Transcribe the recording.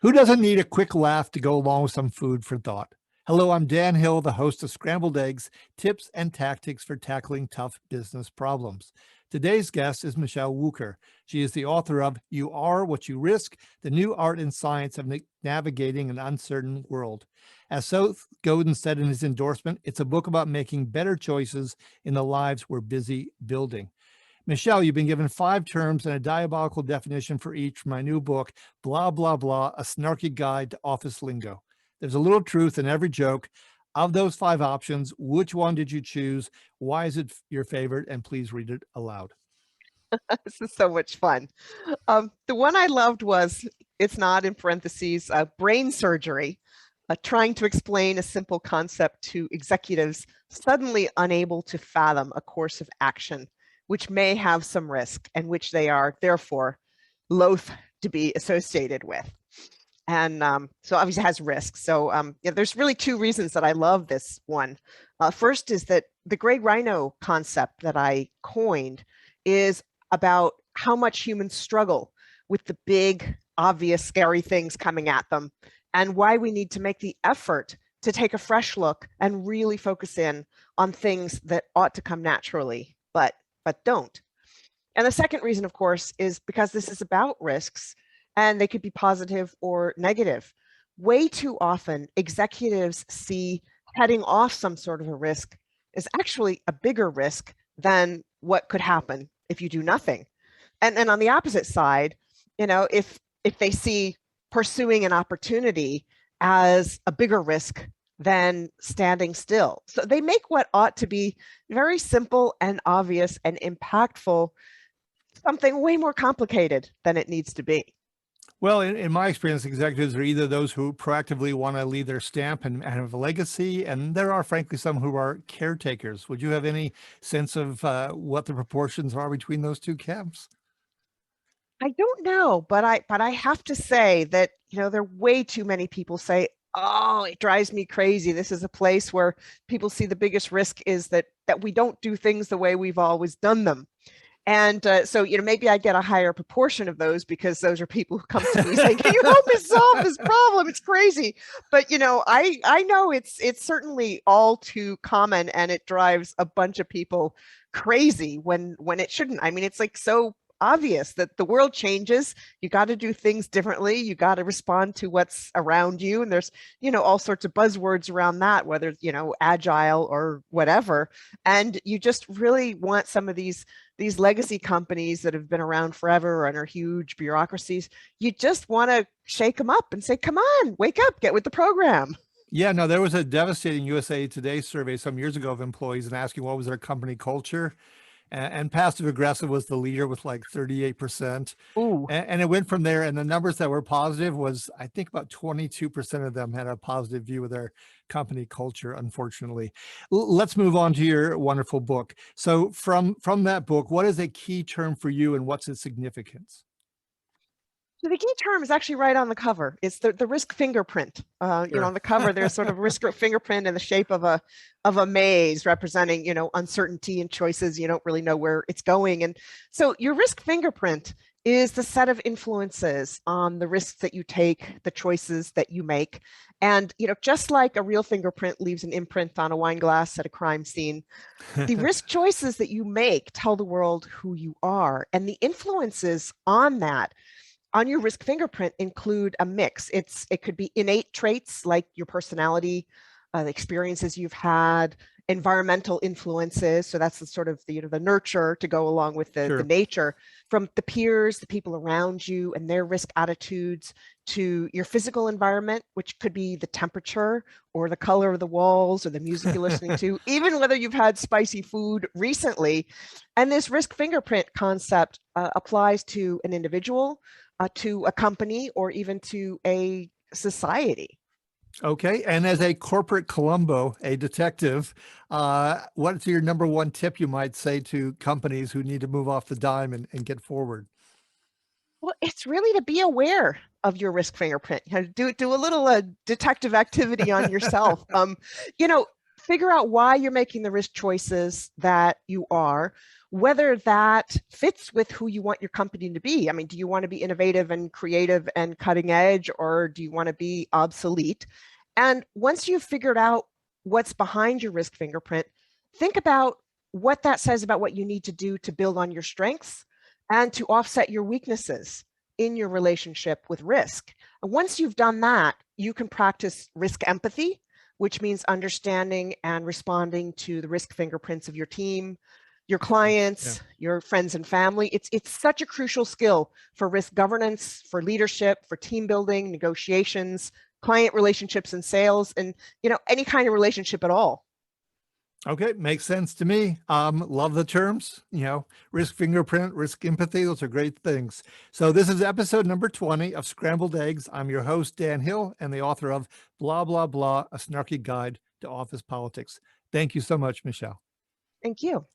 Who doesn't need a quick laugh to go along with some food for thought? Hello, I'm Dan Hill, the host of Scrambled Eggs, Tips and Tactics for Tackling Tough Business Problems. Today's guest is Michele Wucker. She is the author of You Are What You Risk, the new art and science of navigating an uncertain world. As Seth Godin said in his endorsement, it's a book about making better choices in the lives we're busy building. Michele, you've been given 5 terms and a diabolical definition for each from my new book, Blah, Blah, Blah, A Snarky Guide to Office Lingo. There's a little truth in every joke. Of those 5 options, which one did you choose? Why is it your favorite? And please read it aloud. This is so much fun. The one I loved was, it's not in parentheses, brain surgery, trying to explain a simple concept to executives suddenly unable to fathom a course of action, which may have some risk and which they are therefore loath to be associated with. And so obviously it has risks. So yeah, there's really 2 reasons that I love this one. First is that the gray rhino concept that I coined is about how much humans struggle with the big, obvious, scary things coming at them, and why we need to make the effort to take a fresh look and really focus in on things that ought to come naturally, but don't. And the second reason, of course, is because this is about risks, and they could be positive or negative. Way too often, executives see heading off some sort of a risk is actually a bigger risk than what could happen if you do nothing. And on the opposite side, if they see pursuing an opportunity as a bigger risk than standing still. So they make what ought to be very simple and obvious and impactful something way more complicated than it needs to be. Well, in my experience, executives are either those who proactively want to leave their stamp and have a legacy, and there are, frankly, some who are caretakers. Would you have any sense of what the proportions are between those 2 camps? I don't know, but I have to say that, there are way too many people say, oh, it drives me crazy. This is a place where people see the biggest risk is that we don't do things the way we've always done them. And so, maybe I get a higher proportion of those because those are people who come to me saying, can you help me solve this problem? It's crazy. But, I know it's certainly all too common, and it drives a bunch of people crazy when it shouldn't. I mean, it's like so obvious that the world changes. You got to do things differently. You got to respond to what's around you. And there's, all sorts of buzzwords around that, whether, agile or whatever. And you just really want some of these legacy companies that have been around forever and are huge bureaucracies. You just want to shake them up and say, come on, wake up, get with the program. Yeah, no, there was a devastating USA Today survey some years ago of employees and asking what was their company culture. And passive aggressive was the leader with like 38%. Ooh. And it went from there. And the numbers that were positive was, I think about 22% of them had a positive view of their company culture, unfortunately. Let's move on to your wonderful book. So from that book, what is a key term for you and what's its significance? So the key term is actually right on the cover. It's the risk fingerprint. Sure. On the cover, there's sort of a risk fingerprint in the shape of a maze representing, uncertainty and choices. You don't really know where it's going. And so your risk fingerprint is the set of influences on the risks that you take, the choices that you make. And, just like a real fingerprint leaves an imprint on a wine glass at a crime scene, the risk choices that you make tell the world who you are. And the influences on that, on your risk fingerprint, include a mix. It could be innate traits like your personality, the experiences you've had, environmental influences. So that's the sort of the nurture to go along with the nature, from the peers, the people around you and their risk attitudes, to your physical environment, which could be the temperature or the color of the walls or the music you're listening to, even whether you've had spicy food recently. And this risk fingerprint concept applies to an individual, to a company, or even to a society. Okay. And as a corporate Columbo, a detective, what's your number 1 tip you might say to companies who need to move off the dime and get forward? Well, it's really to be aware of your risk fingerprint. Do a little detective activity on yourself. Figure out why you're making the risk choices that you are. whether that fits with who you want your company to be. I mean, do you want to be innovative and creative and cutting edge, or do you want to be obsolete? And once you've figured out what's behind your risk fingerprint, think about what that says about what you need to do to build on your strengths and to offset your weaknesses in your relationship with risk. And once you've done that, you can practice risk empathy, which means understanding and responding to the risk fingerprints of your team, your clients, your friends and family. It's such a crucial skill for risk governance, for leadership, for team building, negotiations, client relationships and sales, and any kind of relationship at all. Okay, makes sense to me. Love the terms, risk fingerprint, risk empathy. Those are great things. So this is episode number 20 of Scrambled Eggs. I'm your host, Dan Hill, and the author of Blah, Blah, Blah, A Snarky Guide to Office Politics. Thank you so much, Michele. Thank you.